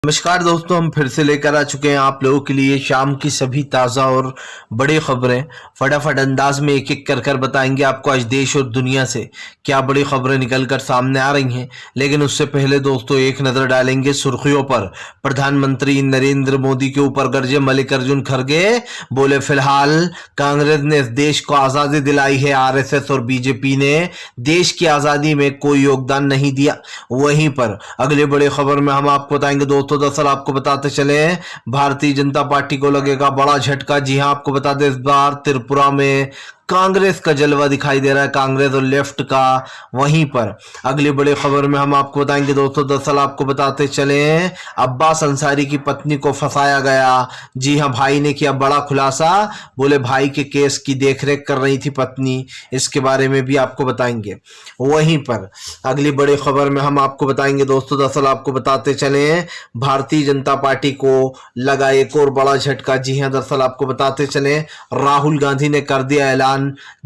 नमस्कार दोस्तों, हम फिर से लेकर आ चुके हैं आप लोगों के लिए शाम की सभी ताज़ा और बड़ी खबरें। फटाफट अंदाज में एक एक कर बताएंगे आपको आज देश और दुनिया से क्या बड़ी खबरें निकल कर सामने आ रही हैं। लेकिन उससे पहले दोस्तों एक नज़र डालेंगे सुर्खियों पर। प्रधानमंत्री नरेंद्र मोदी के ऊपर गरजे मल्लिकार्जुन खड़गे, बोले फिलहाल कांग्रेस ने इस देश को आज़ादी दिलाई है, आरएसएस और बीजेपी ने देश की आज़ादी में कोई योगदान नहीं दिया। वहीं पर अगले बड़े खबर में हम आपको बताएंगे दोस्तों, दरअसल आपको बताते चले भारतीय जनता पार्टी को लगेगा बड़ा झटका। जी हां, आपको बता दें इस बार त्रिपुरा में कांग्रेस का जलवा दिखाई दे रहा है, कांग्रेस और लेफ्ट का। वहीं पर अगली बड़ी खबर में हम आपको बताएंगे दोस्तों, दरअसल आपको बताते चले अब्बास अंसारी की पत्नी को फंसाया गया। जी हां, भाई ने किया बड़ा खुलासा, बोले भाई के केस की देखरेख कर रही थी पत्नी। इसके बारे में भी आपको बताएंगे। वहीं पर अगली बड़ी खबर में हम आपको बताएंगे दोस्तों, दरअसल आपको बताते चले भारतीय जनता पार्टी को लगा एक और बड़ा झटका। जी हां, दरअसल आपको बताते चले राहुल गांधी ने कर दिया ऐलान,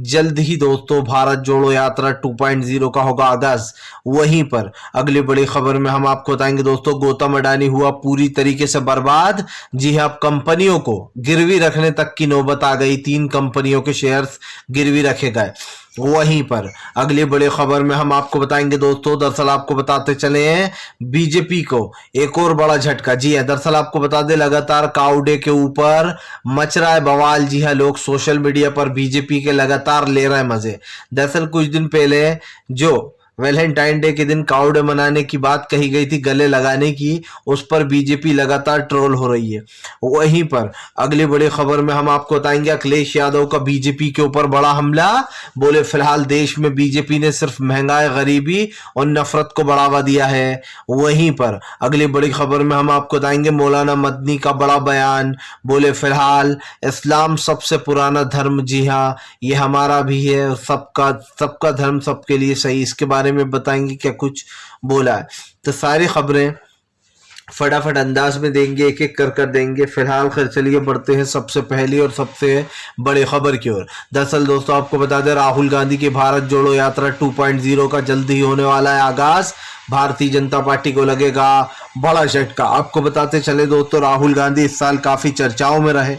जल्द ही दोस्तों भारत जोड़ो यात्रा 2.0 का होगा आगाज। वहीं पर अगली बड़ी खबर में हम आपको बताएंगे दोस्तों, गौतम अडानी हुआ पूरी तरीके से बर्बाद। जी हां, कंपनियों को गिरवी रखने तक की नौबत आ गई, 3 कंपनियों के शेयर्स गिरवी रखे गए। वहीं पर अगली बड़ी खबर में हम आपको बताएंगे दोस्तों, दरअसल आपको बताते चले बीजेपी को एक और बड़ा झटका। जी है, दरअसल आपको बता दें लगातार काउडे के ऊपर मच रहा है बवाल। जी है, लोग सोशल मीडिया पर बीजेपी के लगातार ले रहे हैं मजे। दरअसल कुछ दिन पहले जो वैलेंटाइन डे के दिन काउडे मनाने की बात कही गई थी, गले लगाने की, उस पर बीजेपी लगातार ट्रोल हो रही है। वहीं पर अगली बड़ी खबर में हम आपको बताएंगे अखिलेश यादव का बीजेपी के ऊपर बड़ा हमला, बोले फिलहाल देश में बीजेपी ने सिर्फ महंगाई, गरीबी और नफरत को बढ़ावा दिया है। वहीं पर अगली बड़ी खबर में हम आपको बताएंगे मौलाना मदनी का बड़ा बयान, बोले फिलहाल इस्लाम सबसे पुराना धर्म, जी हाँ ये हमारा भी है, सबका धर्म सबके लिए सही। इसके बारे में बताएंगे क्या कुछ बोला है। तो सारी खबरें फटाफट अंदाज में देंगे, एक एक कर देंगे। फिलहाल खैर चलिए बढ़ते हैं सबसे पहली और सबसे बड़ी खबर की ओर। दरअसल दोस्तों आपको बता दें राहुल गांधी की भारत जोड़ो यात्रा 2.0 का जल्द ही होने वाला है आगाज। भारतीय जनता पार्टी को लगेगा बड़ा झटका। आपको बताते चले दोस्तों, राहुल गांधी इस साल काफी चर्चाओं में रहे।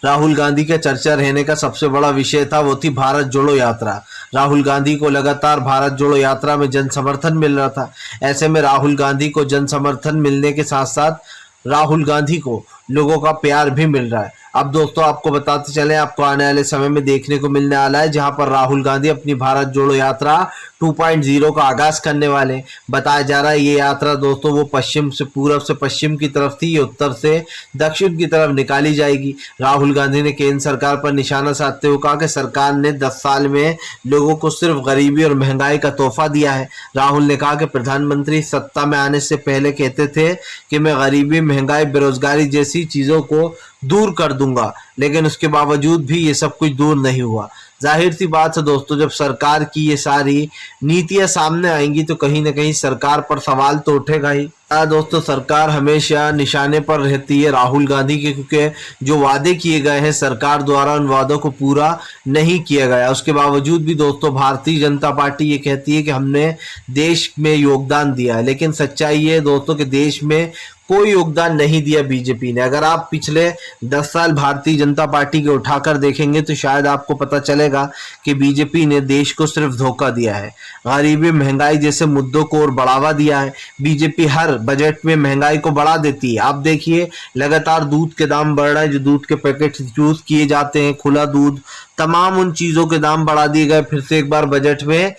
राहुल गांधी का चर्चा रहने का सबसे बड़ा विषय था वो थी भारत जोड़ो यात्रा। राहुल गांधी को लगातार भारत जोड़ो यात्रा में जन समर्थन मिल रहा था। ऐसे में राहुल गांधी को जन समर्थन मिलने के साथ साथ राहुल गांधी को लोगों का प्यार भी मिल रहा है। अब दोस्तों आपको बताते चले, आपको आने वाले समय में देखने को मिलने वाला है जहां पर राहुल गांधी अपनी भारत जोड़ो यात्रा 2.0 का आगाज करने वाले। बताया जा रहा है ये यात्रा दोस्तों वो पश्चिम से पूरब से पश्चिम की तरफ थी, ये उत्तर से दक्षिण की तरफ निकाली जाएगी। राहुल गांधी ने केंद्र सरकार पर निशाना साधते हुए कहा कि सरकार ने 10 साल में लोगों को सिर्फ गरीबी और महंगाई का तोहफा दिया है। राहुल ने कहा कि प्रधानमंत्री सत्ता में आने से पहले कहते थे कि मैं गरीबी, महंगाई, बेरोजगारी जैसी चीजों को दूर कर दूंगा, लेकिन उसके बावजूद भी ये सब कुछ दूर नहीं हुआ। जाहिर सी बात है दोस्तों, जब सरकार की ये सारी नीतियां सामने आएंगी तो कहीं ना कहीं सरकार पर सवाल तो उठेगा ही। दोस्तों सरकार हमेशा निशाने पर रहती है राहुल गांधी के, क्योंकि जो वादे किए गए हैं सरकार द्वारा उन वादों को पूरा नहीं किया गया। उसके बावजूद भी दोस्तों भारतीय जनता पार्टी ये कहती है कि हमने देश में योगदान दिया है, लेकिन सच्चाई ये है दोस्तों कि देश में कोई योगदान नहीं दिया बीजेपी ने। अगर आप पिछले 10 साल भारतीय जनता पार्टी के उठाकर देखेंगे तो शायद आपको पता चलेगा कि बीजेपी ने देश को सिर्फ धोखा दिया है। गरीबी, महंगाई जैसे मुद्दों को और बढ़ावा दिया है। बीजेपी हर बजट में महंगाई को बढ़ा देती है। आप देखिए लगातार दूध के दाम बढ़ रहे हैं, जो दूध के पैकेट यूज किए जाते हैं, खुला दूध, तमाम उन चीजों के दाम बढ़ा दिए गए फिर से एक बार बजट में,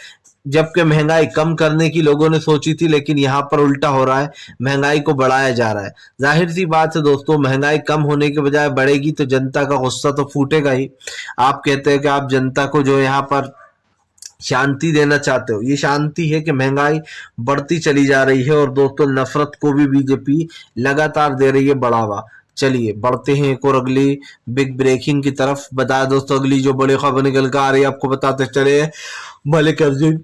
जबकि महंगाई कम करने की लोगों ने सोची थी, लेकिन यहाँ पर उल्टा हो रहा है, महंगाई को बढ़ाया जा रहा है। जाहिर सी बात है दोस्तों, महंगाई कम होने के बजाय बढ़ेगी तो जनता का गुस्सा तो फूटेगा ही। आप कहते हैं कि आप जनता को जो यहाँ पर शांति देना चाहते हो, ये शांति है कि महंगाई बढ़ती चली जा रही है और दोस्तों नफरत को भी बीजेपी लगातार दे रही है बढ़ावा। चलिए बढ़ते हैं एक और अगली बिग ब्रेकिंग की तरफ। बताया दोस्तों अगली जो बड़ी खबर निकल कर आ रही है, आपको बताते चले मल्लिकार्जुन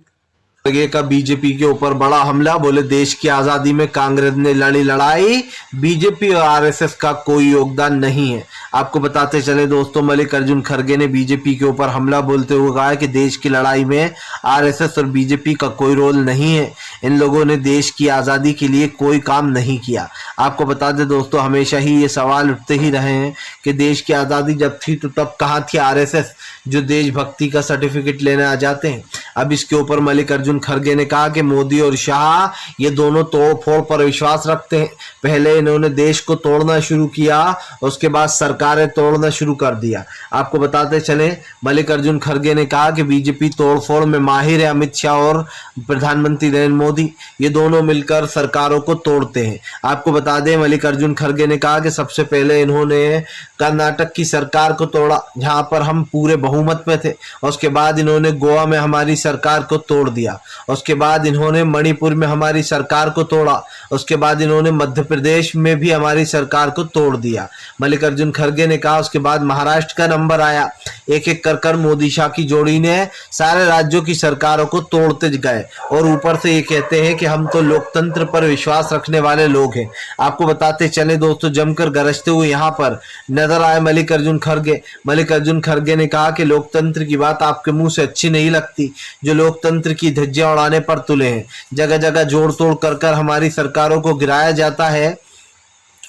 खड़गे का बीजेपी के ऊपर बड़ा हमला, बोले देश की आजादी में कांग्रेस ने लड़ी लड़ाई, बीजेपी और आरएसएस का कोई योगदान नहीं है। आपको बताते चले दोस्तों, मल्लिकार्जुन खड़गे ने बीजेपी के ऊपर हमला बोलते हुए कहा कि देश की लड़ाई में आरएसएस और बीजेपी का कोई रोल नहीं है, इन लोगों ने देश की आजादी के लिए कोई काम नहीं किया। आपको बता दें दोस्तों, हमेशा ही ये सवाल उठते ही रहे हैं कि देश की आजादी जब थी तो तब कहाँ थी आरएसएस, जो देशभक्ति का सर्टिफिकेट लेने आ जाते हैं। अब इसके ऊपर मल्लिकार्जुन खड़गे ने कहा कि मोदी और शाह ये दोनों तोड़ फोड़ पर विश्वास रखते हैं। पहले इन्होंने देश को तोड़ना शुरू किया, उसके बाद सरकारें तोड़ना शुरू कर दिया। आपको बताते चले, मल्लिकार्जुन खड़गे ने कहा कि बीजेपी तोड़फोड़ में माहिर है। अमित शाह और प्रधानमंत्री नरेंद्र मोदी ये दोनों मिलकर सरकारों को तोड़ते हैं। आपको बता दें, मल्लिकार्जुन खड़गे ने कहा कि सबसे पहले इन्होंने कर्नाटक की सरकार को तोड़ा, जहां पर हम पूरे बहुमत में थे। उसके बाद इन्होंने गोवा में हमारी सरकार को तोड़ दिया। उसके बाद इन्होंने मणिपुर में हमारी सरकार को तोड़ा। उसके बाद इन्होंने मध्य प्रदेश में भी हमारी सरकार को तोड़ दिया। मल्लिकार्जुन खड़गे ने कहा उसके बाद महाराष्ट्र का नंबर आया। एक एक कर कर मोदी शाह की जोड़ी ने सारे राज्यों की सरकारों को तोड़ते गए, और ऊपर से ये कहते हैं कि हम तो लोकतंत्र पर विश्वास रखने वाले लोग हैं। आपको बताते चले दोस्तों, जमकर गरजते हुए यहाँ पर नजर आए मल्लिकार्जुन खड़गे। मल्लिकार्जुन खड़गे ने कहा कि लोकतंत्र की बात आपके मुंह से अच्छी नहीं लगती, जो लोकतंत्र की धज्जियां उड़ाने पर तुले हैं। जगह जगह जोड़ तोड़ कर कर हमारी सरकारों को गिराया जाता है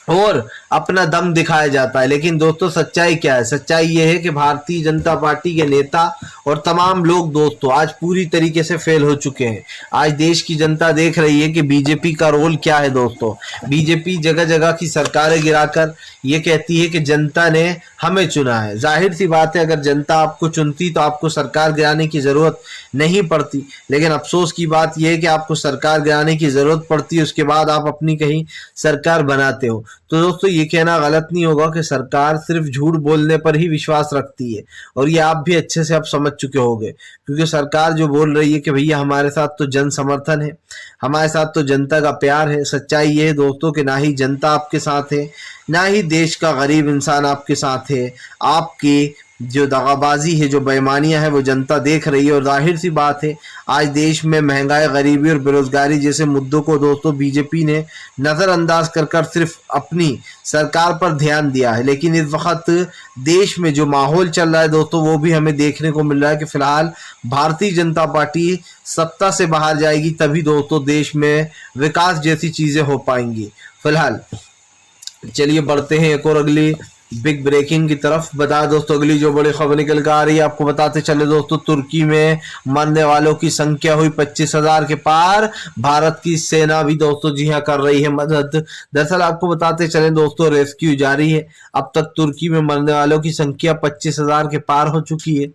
और अपना दम दिखाया जाता है। लेकिन दोस्तों सच्चाई क्या है? सच्चाई ये है कि भारतीय जनता पार्टी के नेता और तमाम लोग दोस्तों आज पूरी तरीके से फेल हो चुके हैं। आज देश की जनता देख रही है कि बीजेपी का रोल क्या है। दोस्तों बीजेपी जगह जगह की सरकारें गिराकर ये कहती है कि जनता ने हमें चुना है। जाहिर सी बात है, अगर जनता आपको चुनती तो आपको सरकार गिराने की जरूरत नहीं पड़ती। लेकिन अफसोस की बात यह है कि आपको सरकार गिराने की जरूरत पड़ती है, उसके बाद आप अपनी कहीं सरकार बनाते हो। तो दोस्तों ये कहना गलत नहीं होगा कि सरकार सिर्फ झूठ बोलने पर ही विश्वास रखती है, और ये आप भी अच्छे से अब समझ चुके होंगे, क्योंकि सरकार जो बोल रही है कि भैया हमारे साथ तो जन समर्थन है, हमारे साथ तो जनता का प्यार है। सच्चाई ये है दोस्तों कि ना ही जनता आपके साथ है, ना ही देश का गरीब इंसान आपके साथ है। आपकी जो दगाबाजी है, जो बेईमानियां है, वो जनता देख रही है। और जाहिर सी बात है, आज देश में महंगाई, गरीबी और बेरोजगारी जैसे मुद्दों को दोस्तों बीजेपी ने नजरअंदाज कर कर सिर्फ अपनी सरकार पर ध्यान दिया है। लेकिन इस वक्त देश में जो माहौल चल रहा है दोस्तों, वो भी हमें देखने को मिल रहा है कि फिलहाल भारतीय जनता पार्टी सत्ता से बाहर जाएगी, तभी दोस्तों देश में विकास जैसी चीजें हो पाएंगी। फिलहाल चलिए बढ़ते हैं एक और अगली बिग ब्रेकिंग की तरफ। बता दोस्तों, अगली जो बड़ी खबर निकल कर आ रही है, आपको बताते चले दोस्तों, तुर्की में मरने वालों की संख्या हुई 25,000 के पार। भारत की सेना भी दोस्तों जी हाँ कर रही है मदद। दरअसल आपको बताते चले दोस्तों, रेस्क्यू जारी है। अब तक तुर्की में मरने वालों की संख्या 25,000 के पार हो चुकी है।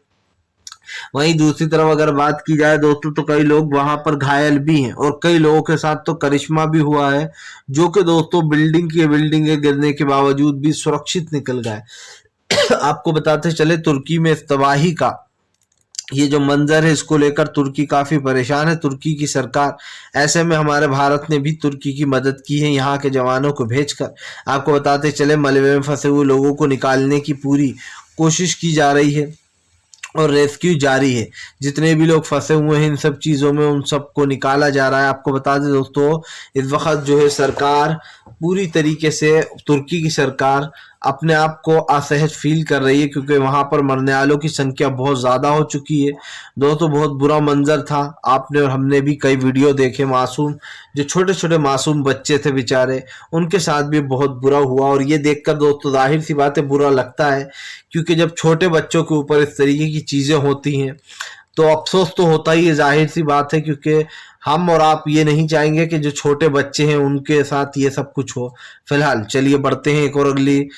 वहीं दूसरी तरफ अगर बात की जाए दोस्तों, तो कई लोग वहां पर घायल भी हैं, और कई लोगों के साथ तो करिश्मा भी हुआ है, जो कि दोस्तों बिल्डिंग के गिरने के बावजूद भी सुरक्षित निकल गए। आपको बताते चले, तुर्की में इस तबाही का ये जो मंजर है, इसको लेकर तुर्की काफी परेशान है, तुर्की की सरकार। ऐसे में हमारे भारत ने भी तुर्की की मदद की है यहाँ के जवानों को भेजकर। आपको बताते चले, मलबे में फंसे हुए लोगों को निकालने की पूरी कोशिश की जा रही है और रेस्क्यू जारी है। जितने भी लोग फंसे हुए हैं इन सब चीज़ों में, उन सबको निकाला जा रहा है। आपको बता दें दोस्तों, इस वक्त जो है सरकार पूरी तरीके से, तुर्की की सरकार अपने आप को असहज फील कर रही है, क्योंकि वहां पर मरने वालों की संख्या बहुत ज़्यादा हो चुकी है। दोस्तों बहुत बुरा मंजर था, आपने और हमने भी कई वीडियो देखे। मासूम, जो छोटे छोटे मासूम बच्चे थे बेचारे, उनके साथ भी बहुत बुरा हुआ। और ये देखकर दोस्तों जाहिर सी बात है बुरा लगता है, क्योंकि जब छोटे बच्चों के ऊपर इस तरीके की चीज़ें होती हैं तो अफसोस तो होता ही है, जाहिर सी बात है, क्योंकि हम और आप ये नहीं चाहेंगे कि जो छोटे बच्चे हैं उनके साथ ये सब कुछ हो। फिलहाल चलिए बढ़ते हैं एक और अगली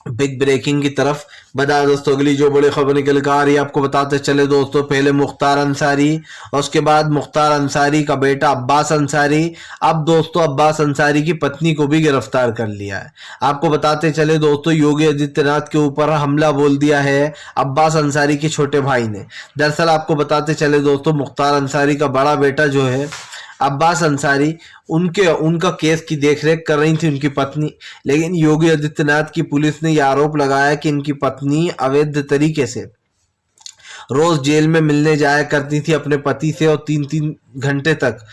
बिग ब्रेकिंग की तरफ। बता दोस्तों, अगली जो बड़ी खबर निकल कर आ रही है, आपको बताते चले दोस्तों, पहले मुख्तार अंसारी, उसके बाद मुख्तार अंसारी का बेटा अब्बास अंसारी, अब दोस्तों अब्बास अंसारी की पत्नी को भी गिरफ्तार कर लिया है। आपको बताते चले दोस्तों, योगी आदित्यनाथ के ऊपर हमला बोल दिया है अब्बास अंसारी के छोटे भाई ने। दरअसल आपको बताते चले दोस्तों, मुख्तार अंसारी का बड़ा बेटा जो है अब्बास अंसारी, उनका केस की देखरेख कर रही थी उनकी पत्नी। लेकिन योगी आदित्यनाथ की पुलिस ने यह आरोप लगाया कि इनकी पत्नी अवैध तरीके से रोज जेल में मिलने जाया करती थी अपने पति से और 3-3 घंटे तक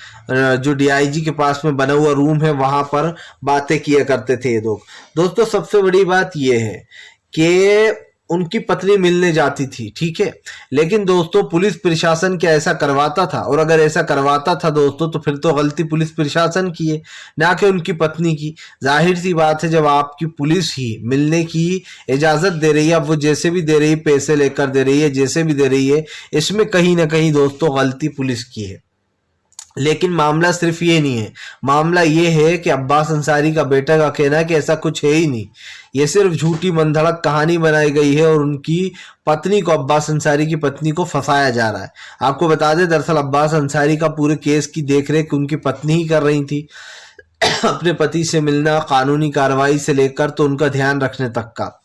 जो डीआईजी के पास में बना हुआ रूम है वहां पर बातें किया करते थे ये लोग। दोस्तों सबसे बड़ी बात ये है कि उनकी पत्नी मिलने जाती थी, ठीक है, लेकिन दोस्तों पुलिस प्रशासन क्या ऐसा करवाता था? और अगर ऐसा करवाता था दोस्तों तो फिर तो गलती पुलिस प्रशासन की है, ना कि उनकी पत्नी की। जाहिर सी बात है, जब आपकी पुलिस ही मिलने की इजाजत दे रही है, अब वो जैसे भी दे रही है, पैसे लेकर दे रही है, जैसे भी दे रही है, इसमें कहीं ना कहीं दोस्तों गलती पुलिस की है। लेकिन मामला सिर्फ ये नहीं है, मामला ये है कि अब्बास अंसारी का बेटा का कहना है कि ऐसा कुछ है ही नहीं, ये सिर्फ झूठी मंधड़क कहानी बनाई गई है और उनकी पत्नी को, अब्बास अंसारी की पत्नी को फंसाया जा रहा है। आपको बता दें, दरअसल अब्बास अंसारी का पूरे केस की देखरेख उनकी पत्नी ही कर रही थी। अपने पति से मिलना, कानूनी कार्रवाई से लेकर तो उनका ध्यान रखने तक का।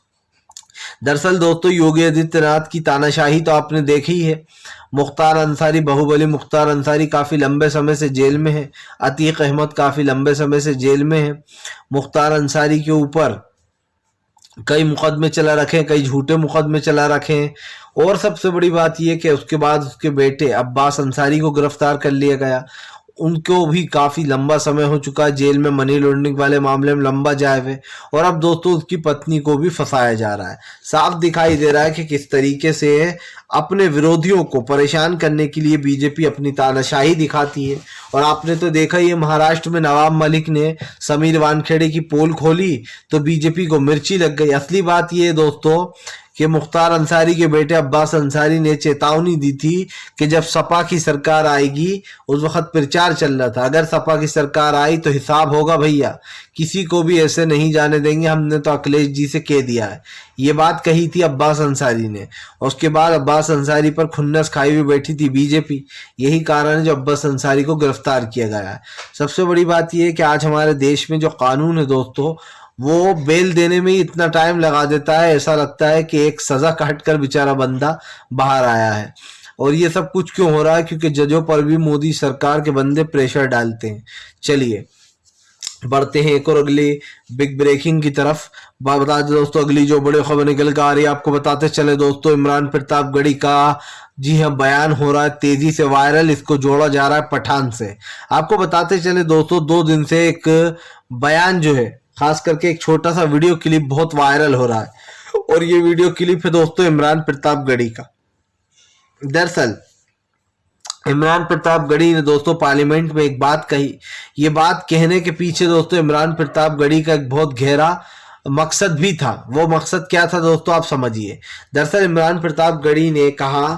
दरअसल दोस्तों योगी आदित्यनाथ की तानाशाही तो आपने देखी ही है। मुख्तार अंसारी, बाहुबली मुख्तार अंसारी काफ़ी लंबे समय से जेल में है। अतीक अहमद काफ़ी लंबे समय से जेल में है। मुख्तार अंसारी के ऊपर कई मुकदमे चला रखे, कई झूठे मुकदमे चला रखे। और सबसे बड़ी बात यह कि उसके बाद उसके बेटे अब्बास अंसारी को गिरफ्तार कर लिया गया। उनको भी काफ़ी लंबा समय हो चुका है जेल में, मनी लॉन्ड्रिंग वाले मामले में लंबा जाए हुए। और अब दोस्तों उसकी पत्नी को भी फंसाया जा रहा है। साफ दिखाई दे रहा है कि किस तरीके से अपने विरोधियों को परेशान करने के लिए बीजेपी अपनी तानाशाही दिखाती है। और आपने तो देखा ही है, महाराष्ट्र में नवाब मलिक ने समीर वानखेड़े की पोल खोली तो बीजेपी को मिर्ची लग गई। असली बात यह है दोस्तों कि मुख्तार अंसारी के बेटे अब्बास अंसारी ने चेतावनी दी थी कि जब सपा की सरकार आएगी, उस वक्त प्रचार चल रहा था, अगर सपा की सरकार आई तो हिसाब होगा भैया, किसी को भी ऐसे नहीं जाने देंगे, हमने तो अखिलेश जी से कह दिया है। ये बात कही थी अब्बास अंसारी ने। और उसके बाद अब्बास अंसारी पर खुन्नस खाई हुई बैठी थी बीजेपी। यही कारण है जो अब्बास अंसारी को गिरफ्तार किया गया है। सबसे बड़ी बात यह है कि आज हमारे देश में जो कानून है दोस्तों, वो बेल देने में ही इतना टाइम लगा देता है, ऐसा लगता है कि एक सजा काट कर बेचारा बंदा बाहर आया है। और ये सब कुछ क्यों हो रहा है? क्योंकि जजों पर भी मोदी सरकार के बंदे प्रेशर डालते हैं। चलिए बढ़ते हैं एक और अगली बिग ब्रेकिंग की तरफ। बता दें दोस्तों, अगली जो बड़ी खबर निकल कर आ रही है, आपको बताते चले दोस्तों, इमरान प्रतापगढ़ी का, जी हाँ, बयान हो रहा है तेजी से वायरल। इसको जोड़ा जा रहा है पठान से। आपको बताते चले दोस्तों, 2 दिन से एक बयान जो है, खास करके एक छोटा सा वीडियो क्लिप बहुत वायरल हो रहा है। और ये वीडियो क्लिप है दोस्तों इमरान प्रतापगढ़ी का। दरअसल इमरान प्रतापगढ़ी ने दोस्तों पार्लियामेंट में एक बात कही। ये बात कहने के पीछे दोस्तों इमरान प्रतापगढ़ी का एक बहुत गहरा मकसद भी था। वो मकसद क्या था दोस्तों, आप समझिए। दरअसल इमरान प्रतापगढ़ी ने कहा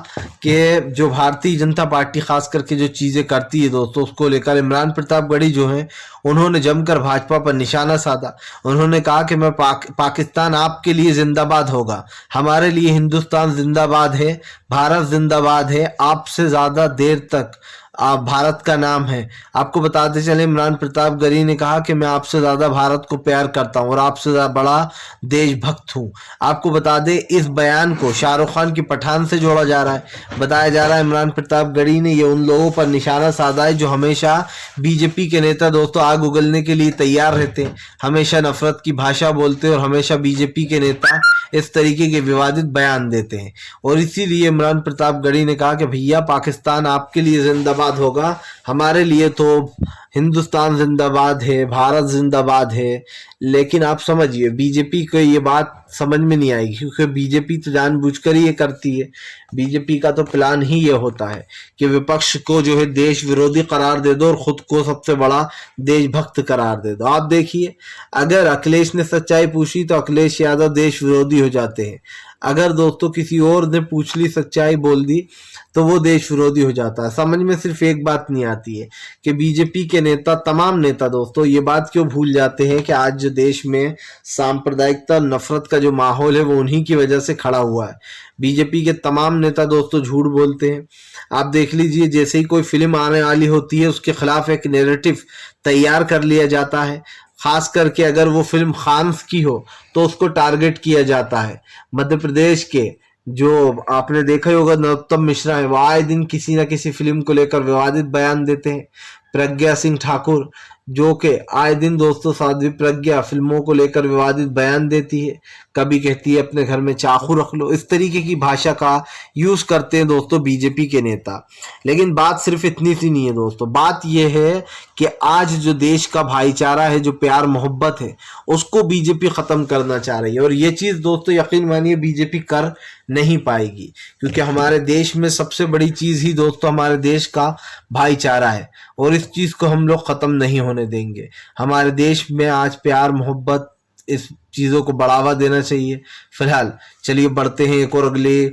कि जो भारतीय जनता पार्टी खास करके जो चीज़ें करती है दोस्तों, उसको लेकर इमरान प्रतापगढ़ी जो है उन्होंने जमकर भाजपा पर निशाना साधा। उन्होंने कहा कि मैं पाकिस्तान आपके लिए जिंदाबाद होगा, हमारे लिए हिंदुस्तान जिंदाबाद है, भारत जिंदाबाद है, आपसे ज़्यादा देर तक आप भारत का नाम है। आपको बताते चले इमरान प्रतापगढ़ी ने कहा कि मैं आपसे ज़्यादा भारत को प्यार करता हूँ और आपसे ज़्यादा बड़ा देशभक्त हूँ। आपको बता दें इस बयान को शाहरुख खान की पठान से जोड़ा जा रहा है। बताया जा रहा है इमरान प्रतापगढ़ी ने ये उन लोगों पर निशाना साधा है जो हमेशा बीजेपी के नेता दोस्तों आग उगलने के लिए तैयार रहते हैं, हमेशा नफरत की भाषा बोलते हैं और हमेशा बीजेपी के नेता इस तरीके के विवादित बयान देते हैं। और इसीलिए इमरान प्रतापगढ़ी ने कहा कि भैया पाकिस्तान आपके लिए जिंदाबाद होगा, हमारे लिए तो हिंदुस्तान जिंदाबाद है, भारत जिंदाबाद है। लेकिन आप समझिए बीजेपी को ये बात समझ में नहीं आएगी, क्योंकि बीजेपी तो जानबूझकर ही ये करती है। बीजेपी का तो प्लान ही ये होता है कि विपक्ष को जो है देश विरोधी करार दे दो और खुद को सबसे बड़ा देशभक्त करार दे दो। आप देखिए, अगर अखिलेश ने सच्चाई पूछी तो अखिलेश यादव देश विरोधी हो जाते हैं। अगर दोस्तों किसी और ने पूछ ली, सच्चाई बोल दी, तो वो देश विरोधी हो जाता है। समझ में सिर्फ एक बात नहीं आती है कि बीजेपी के नेता, तमाम नेता दोस्तों ये बात क्यों भूल जाते हैं कि आज जो देश में सांप्रदायिकता, नफरत का जो माहौल है वो उन्हीं की वजह से खड़ा हुआ है। बीजेपी के तमाम नेता दोस्तों झूठ बोलते हैं। आप देख लीजिए, जैसे ही कोई फिल्म आने वाली होती है उसके खिलाफ एक नैरेटिव तैयार कर लिया जाता है। खास करके अगर वो फिल्म खान्स की हो तो उसको टारगेट किया जाता है। मध्य प्रदेश के जो आपने देखा ही होगा नरोत्तम मिश्रा है, वो आए दिन किसी ना किसी फिल्म को लेकर विवादित बयान देते हैं। प्रज्ञा सिंह ठाकुर जो कि आए दिन दोस्तों साध्वी प्रज्ञा फिल्मों को लेकर विवादित बयान देती है, कभी कहती है अपने घर में चाकू रख लो, इस तरीके की भाषा का यूज करते हैं दोस्तों बीजेपी के नेता। लेकिन बात सिर्फ इतनी सी नहीं है दोस्तों, बात यह है कि आज जो देश का भाईचारा है, जो प्यार मोहब्बत है, उसको बीजेपी खत्म करना चाह रही है। और ये चीज दोस्तों यकीन मानिए बीजेपी कर नहीं पाएगी, क्योंकि हमारे देश में सबसे बड़ी चीज ही दोस्तों हमारे देश का भाईचारा है, और इस चीज को हम लोग खत्म नहीं होने देंगे। हमारे देश में आज प्यार मोहब्बत, इस चीजों को बढ़ावा देना चाहिए। फिलहाल चलिए बढ़ते हैं एक और अगले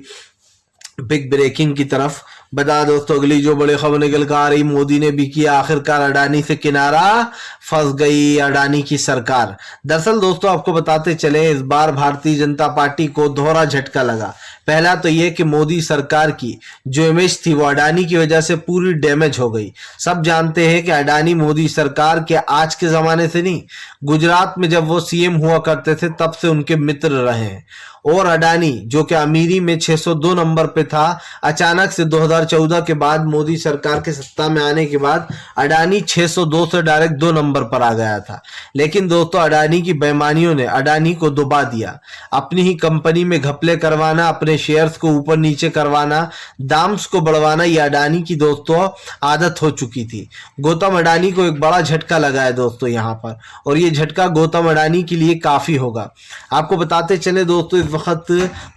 बिग ब्रेकिंग की तरफ। बता दोस्तों अगली जो बड़ी खबर निकल कर आ रही, मोदी ने भी किया आखिरकार अडानी से किनारा, फंस गई अडानी की सरकार। दरअसल दोस्तों आपको बताते चले, इस बार भारतीय जनता पार्टी को दोहरा झटका लगा। पहला तो यह कि मोदी सरकार की जो इमेज थी वो अडानी की वजह से पूरी डैमेज हो गई। सब जानते हैं कि अडानी मोदी सरकार के आज के जमाने से नहीं, गुजरात में जब वो सीएम हुआ करते थे तब से उनके मित्र रहे हैं। और अडानी जो कि अमीरी में 602 नंबर पे था, अचानक से 2014 के बाद मोदी सरकार के सत्ता में आने के बाद अडानी 602 से डायरेक्ट 2 नंबर पर आ गया था। लेकिन दोस्तों अडानी की बेईमानियों ने अडानी को डुबा दिया। अपनी ही कंपनी में घपले करवाना, अपने शेयर्स को ऊपर नीचे करवाना, दाम्स को बढ़वाना, ये अडानी की दोस्तों आदत हो चुकी थी। गौतम अडानी को एक बड़ा झटका लगा है दोस्तों यहाँ पर, और ये झटका गौतम अडानी के लिए काफी होगा। आपको बताते चले दोस्तों, इस वक्त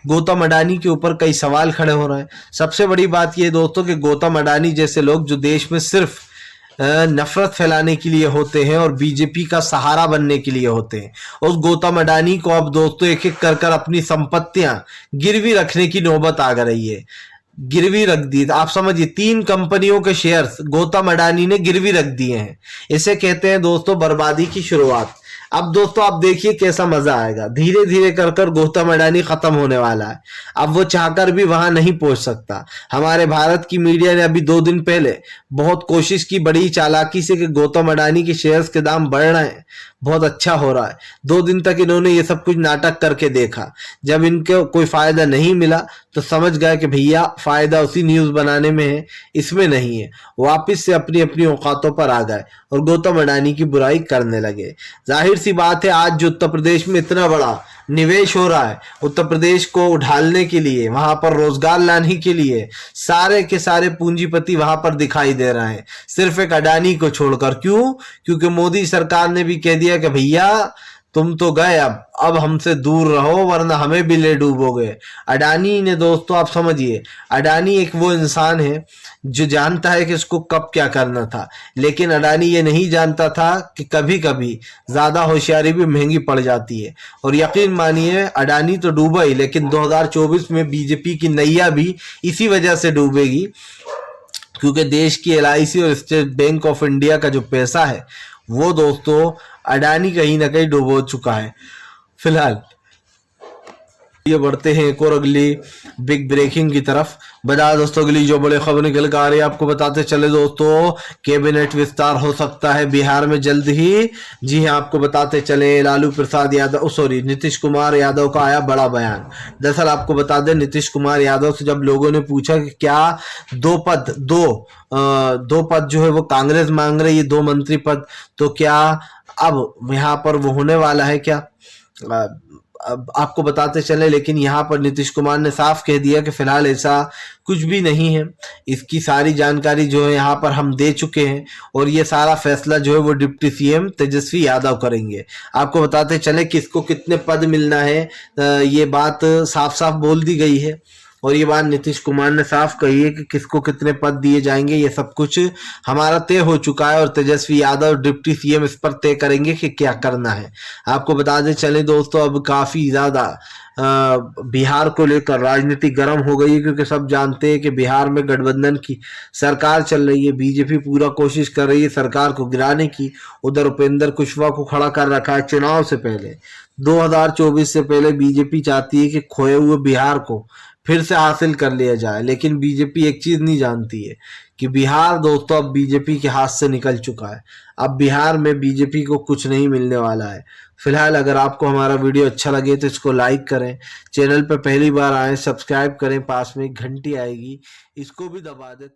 गौतम अडानी के ऊपर कई सवाल खड़े हो रहे हैं। सबसे बड़ी बात यह दोस्तों कि गौतम अडानी जैसे लोग जो देश में सिर्फ नफरत फैलाने के लिए होते हैं और बीजेपी का सहारा बनने के लिए होते हैं, उस गौतम अडानी को अब दोस्तों एक एक कर कर अपनी संपत्तियां गिरवी रखने की नौबत आ रही है। गिरवी रख दी, आप समझिए 3 कंपनियों के शेयर्स गौतम अडानी ने गिरवी रख दिए हैं। इसे कहते हैं दोस्तों बर्बादी की शुरुआत। अब दोस्तों आप देखिए कैसा मजा आएगा, धीरे धीरे कर कर गौतम अडानी खत्म होने वाला है। अब वो चाहकर भी वहां नहीं पहुंच सकता। हमारे भारत की मीडिया ने अभी 2 दिन पहले बहुत कोशिश की बड़ी चालाकी से कि गौतम अडानी के शेयर्स के दाम बढ़ रहे हैं, बहुत अच्छा हो रहा है। 2 दिन तक इन्होंने ये सब कुछ नाटक करके देखा। जब इनको कोई फायदा नहीं मिला तो समझ गए कि भैया फायदा उसी न्यूज बनाने में है, इसमें नहीं है। वापिस से अपनी अपनी औकातों पर आ गए और गौतम अडानी की बुराई करने लगे। जाहिर सी बात है, आज जो उत्तर प्रदेश में इतना बड़ा निवेश हो रहा है, उत्तर प्रदेश को उठालने के लिए, वहां पर रोजगार लाने के लिए सारे के सारे पूंजीपति वहां पर दिखाई दे रहे हैं, सिर्फ एक अडानी को छोड़कर। क्यों? क्योंकि मोदी सरकार ने भी कह दिया कि भैया तुम तो गए, अब हमसे दूर रहो वरना हमें भी ले डूबोगे। अडानी ने दोस्तों आप समझिए, अडानी एक वो इंसान है जो जानता है कि इसको कब क्या करना था, लेकिन अडानी ये नहीं जानता था कि कभी कभी ज्यादा होशियारी भी महंगी पड़ जाती है। और यकीन मानिए अडानी तो डूबा ही, लेकिन 2024 में बीजेपी की नैया भी इसी वजह से डूबेगी, क्योंकि देश की LIC और स्टेट बैंक ऑफ इंडिया का जो पैसा है वो दोस्तों अडानी कहीं ना कहीं डुबो चुका है। फिलहाल ये बढ़ते हैं एक और अगली बिग ब्रेकिंग की तरफ। बता दोस्तों अगली जो बड़ी खबर निकल कर आ रही है, आपको बताते चले दोस्तों, कैबिनेट विस्तार हो सकता है बिहार में जल्द ही। जी हाँ, आपको बताते चले लालू प्रसाद यादव नीतीश कुमार यादव का आया बड़ा बयान। दरअसल आपको बता दें, नीतीश कुमार यादव से जब लोगों ने पूछा कि क्या 2 पद जो है वो कांग्रेस मांग रही है, 2 मंत्री पद, तो क्या अब यहाँ पर वो होने वाला है क्या? अब आपको बताते चले, लेकिन यहाँ पर नीतीश कुमार ने साफ कह दिया कि फिलहाल ऐसा कुछ भी नहीं है। इसकी सारी जानकारी जो है यहाँ पर हम दे चुके हैं, और ये सारा फैसला जो है वो डिप्टी CM तेजस्वी यादव करेंगे। आपको बताते चले किसको कितने पद मिलना है, ये बात साफ साफ बोल दी गई है, और ये बात नीतीश कुमार ने साफ कही है कि किसको कितने पद दिए जाएंगे। ये सब कुछ हमारा तय हो चुका है, और तेजस्वी यादव डिप्टी CM इस पर तय करेंगे कि क्या करना है। आपको बता दें चले दोस्तों, अब काफी ज्यादा बिहार को लेकर राजनीति गर्म हो गई है, क्योंकि सब जानते हैं कि बिहार में गठबंधन की सरकार चल रही है। बीजेपी पूरा कोशिश कर रही है सरकार को गिराने की। उधर उपेंद्र कुशवाहा को खड़ा कर रखा है चुनाव से पहले, 2024 से पहले बीजेपी चाहती है कि खोए हुए बिहार को फिर से हासिल कर लिया जाए। लेकिन बीजेपी एक चीज नहीं जानती है कि बिहार दोस्तों अब बीजेपी के हाथ से निकल चुका है। अब बिहार में बीजेपी को कुछ नहीं मिलने वाला है। फिलहाल अगर आपको हमारा वीडियो अच्छा लगे तो इसको लाइक करें, चैनल पर पहली बार आए सब्सक्राइब करें, पास में एक घंटी आएगी इसको भी दबा दें।